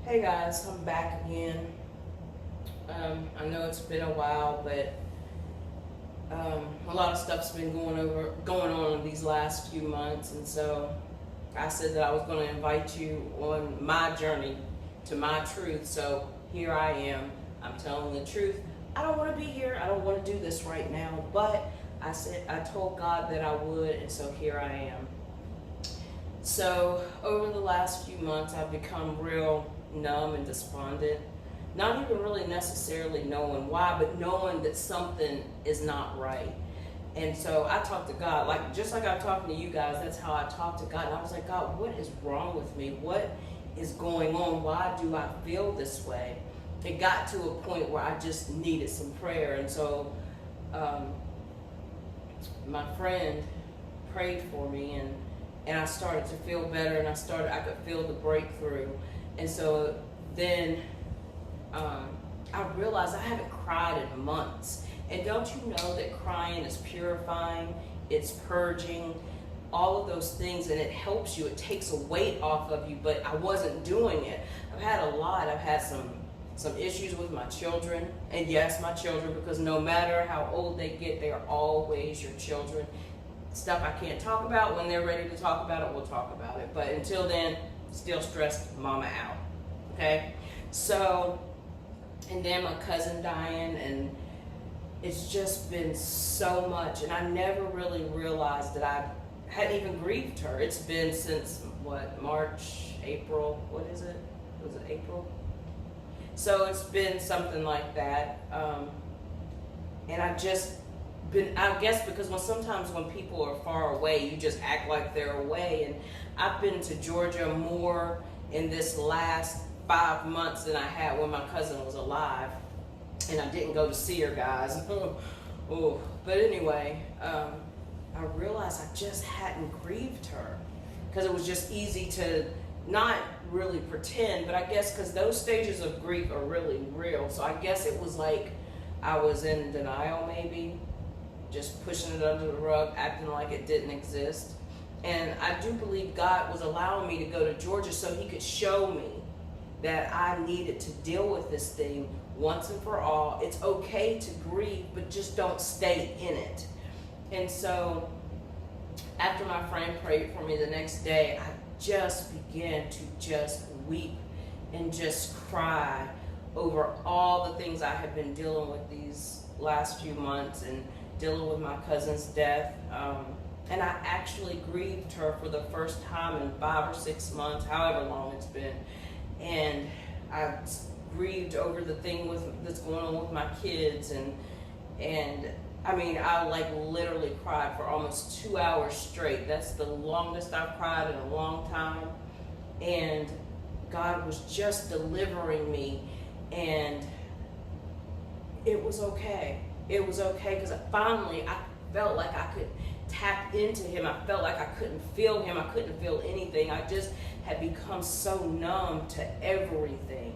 Hey guys, I'm back again. I know it's been a while, but a lot of stuff's been going on in these last few months, and so I said that I was going to invite you on my journey to my truth. So here I am. I'm telling the truth. I don't want to be here. I don't want to do this right now, but I told God that I would, and so here I am. So over the last few months, I've become real numb and despondent, not even really necessarily knowing why, but knowing that something is not right. And so I talked to God, just like I'm talking to you guys. That's how I talked to God. And I was like, God, what is wrong with me? What is going on? Why do I feel this way? It got to a point where I just needed some prayer. And so my friend prayed for me, and I started to feel better, and I could feel the breakthrough. And so then I realized I haven't cried in months. And don't you know that crying is purifying, it's purging, all of those things, and it helps you. It takes a weight off of you, but I wasn't doing it. I've had a lot. I've had some issues with my children. And yes, my children, because no matter how old they get, they are always your children. Stuff I can't talk about. When they're ready to talk about it, we'll talk about it. But until then, still stressed mama out. Okay? So, and then my cousin dying, and it's just been so much. And I never really realized that I hadn't even grieved her. It's been since, March, April, what is it? Was it April? So it's been something like that. And I guess because sometimes when people are far away, you just act like they're away. And I've been to Georgia more in this last 5 months than I had when my cousin was alive. And I didn't go to see her, guys. Oh. But anyway, I realized I just hadn't grieved her, because it was just easy to not really pretend, but I guess because those stages of grief are really real. So I guess it was like I was in denial, maybe, just pushing it under the rug, acting like it didn't exist. And I do believe God was allowing me to go to Georgia so he could show me that I needed to deal with this thing once and for all. It's okay to grieve, but just don't stay in it. And so after my friend prayed for me the next day, I just began to just weep and just cry over all the things I had been dealing with these last few months, and dealing with my cousin's death. And I actually grieved her for the first time in 5 or 6 months, however long it's been. And I grieved over the thing that's going on with my kids, and I mean, I literally cried for almost 2 hours straight. That's the longest I've cried in a long time. And God was just delivering me, and it was okay. It was okay, because finally I felt like I could tap into him. I felt like I couldn't feel him. I couldn't feel anything. I just had become so numb to everything.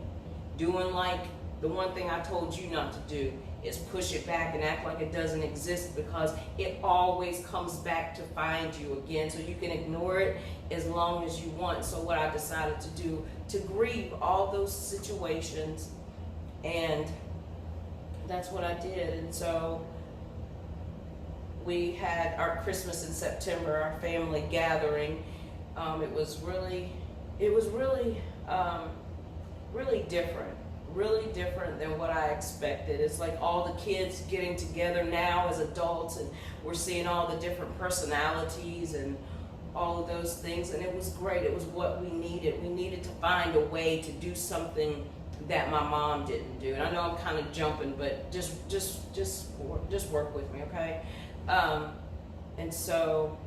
Doing like the one thing I told you not to do, is push it back and act like it doesn't exist, because it always comes back to find you again. So you can ignore it as long as you want. So what I decided to do, to grieve all those situations, and that's what I did. And so we had our Christmas in September, our family gathering. It was really different. Really different than what I expected. It's like all the kids getting together now as adults, and we're seeing all the different personalities and all of those things, and it was great. It was what we needed. We needed to find a way to do something that my mom didn't do. And I know I'm kind of jumping, but just work with me, okay? And so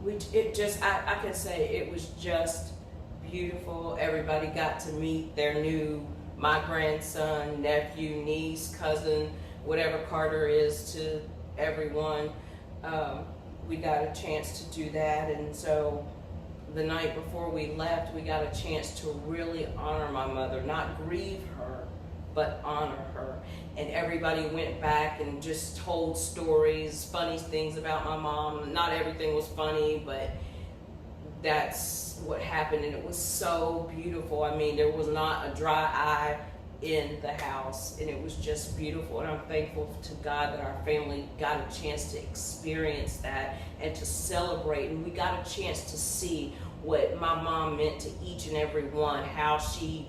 I can say it was just beautiful. Everybody got to meet my grandson, nephew, niece, cousin, whatever Carter is to everyone. We got a chance to do that. And so the night before we left, we got a chance to really honor my mother, not grieve her, but honor her. And everybody went back and just told stories, funny things about my mom. Not everything was funny, but that's what happened, and it was so beautiful. I mean, there was not a dry eye in the house, and it was just beautiful. And I'm thankful to God that our family got a chance to experience that and to celebrate, and we got a chance to see what my mom meant to each and every one, how she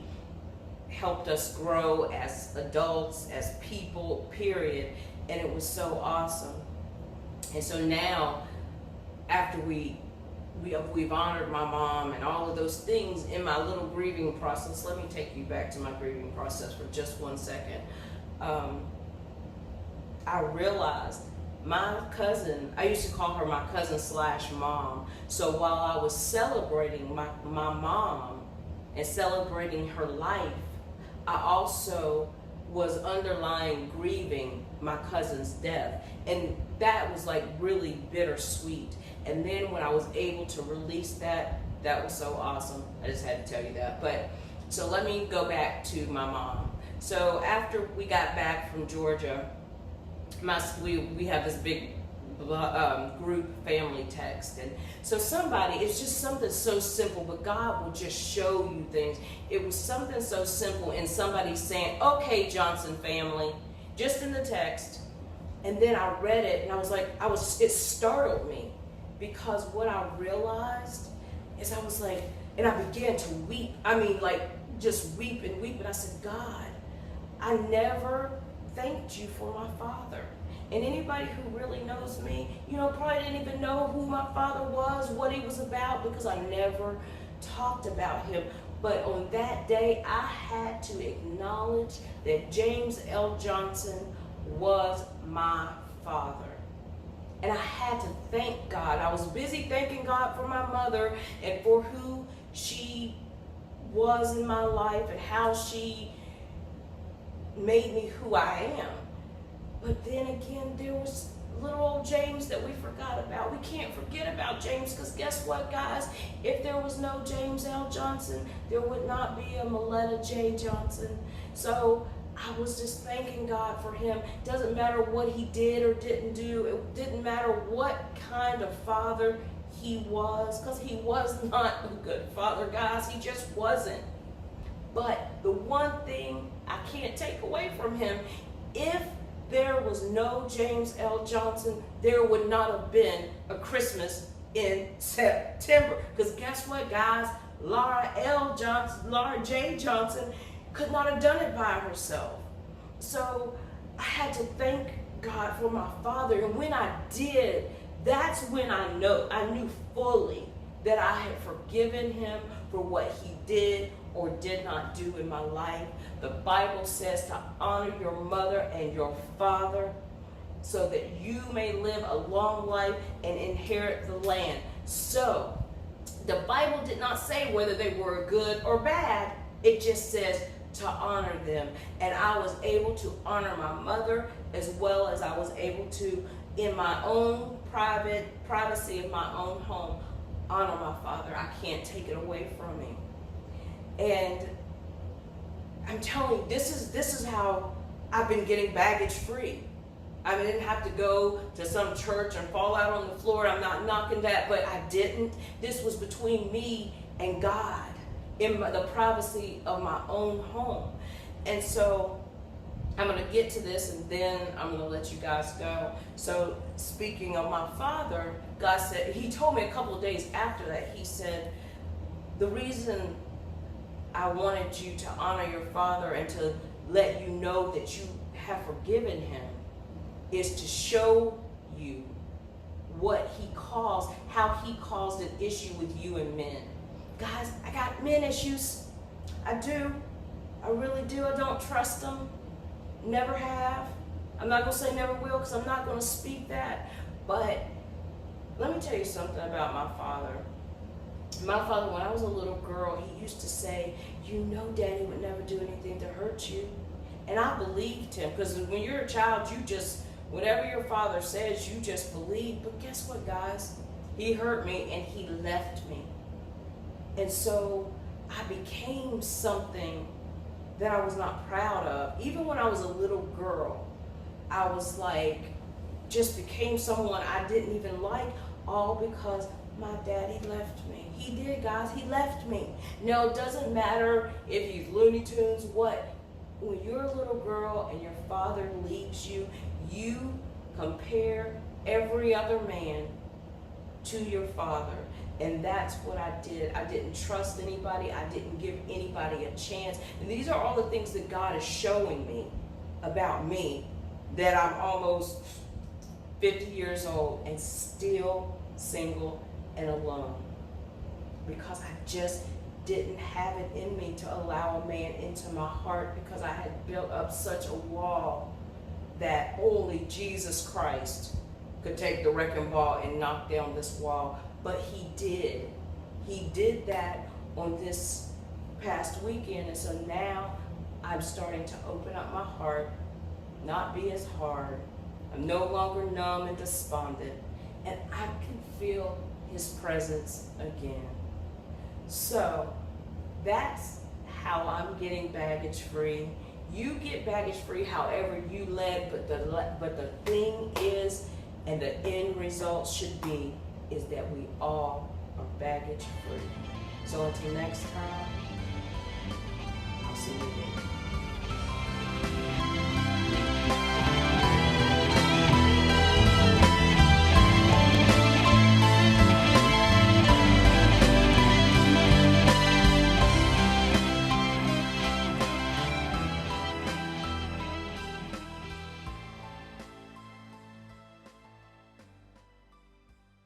helped us grow as adults, as people, period. And it was so awesome. And so now, after we've honored my mom and all of those things in my little grieving process, let me take you back to my grieving process for just 1 second. I realized my cousin, I used to call her my cousin / mom. So while I was celebrating my mom and celebrating her life, I also was underlying grieving my cousin's death. And that was like really bittersweet. And then when I was able to release that, that was so awesome. I just had to tell you that. But so let me go back to my mom. So after we got back from Georgia, we have this big group family text, and so it's just something so simple, but God will just show you things. It was something so simple, and somebody saying, "Okay, Johnson family," just in the text. And then I read it, and it startled me, because what I realized is I was like, and I began to weep. I mean, like, just weep and weep. And I said, God, I never thanked you for my father. And anybody who really knows me, probably didn't even know who my father was, what he was about, because I never talked about him. But on that day, I had to acknowledge that James L. Johnson was my father. And I had to thank God. I was busy thanking God for my mother and for who she was in my life and how she made me who I am. But then again, there was little old James that we forgot about. We can't forget about James, because guess what, guys? If there was no James L. Johnson, there would not be a Maletta J. Johnson. So I was just thanking God for him. Doesn't matter what he did or didn't do. It didn't matter what kind of father he was, because he was not a good father, guys. He just wasn't. But the one thing I can't take away from him, if there was no James L. Johnson, there would not have been a Christmas in September. Because guess what, guys? Laura J. Johnson could not have done it by herself. So I had to thank God for my father. And when I did, that's when I knew fully that I had forgiven him for what he did or did not do in my life. The Bible says to honor your mother and your father so that you may live a long life and inherit the land. So the Bible did not say whether they were good or bad. It just says to honor them. And I was able to honor my mother as well as I was able to, in my own privacy of my own home, honor my father. I can't take it away from him. And I'm telling you, this is how I've been getting baggage free. I didn't have to go to some church and fall out on the floor. I'm not knocking that, but I didn't. This was between me and God in the privacy of my own home. And so I'm going to get to this, and then I'm going to let you guys go. So speaking of my father, God said, he told me a couple of days after that, he said, the reason I wanted you to honor your father and to let you know that you have forgiven him is to show you how he caused an issue with you and men. Guys, I got men issues. I do. I really do. I don't trust them. Never have. I'm not going to say never will, because I'm not going to speak that. But let me tell you something about my father. My father, when I was a little girl, he used to say, Daddy would never do anything to hurt you. And I believed him, because when you're a child, whatever your father says, you just believe. But guess what, guys? He hurt me and he left me. And so I became something that I was not proud of. Even when I was a little girl, I was like, just became someone I didn't even like, all because my daddy left me. He did, guys. He left me. No, it doesn't matter if he's Looney Tunes, what. When you're a little girl and your father leaves you, you compare every other man to your father. And that's what I did. I didn't trust anybody. I didn't give anybody a chance. And these are all the things that God is showing me about me, that I'm almost 50 years old and still single and alone. Because I just didn't have it in me to allow a man into my heart, because I had built up such a wall that only Jesus Christ could take the wrecking ball and knock down this wall. But he did. He did that on this past weekend. And so now I'm starting to open up my heart, not be as hard. I'm no longer numb and despondent. And I can feel his presence again. So that's how I'm getting baggage free. You get baggage free however you led, but the thing is, and the end result should be, is that we all are baggage free. So until next time, I'll see you again.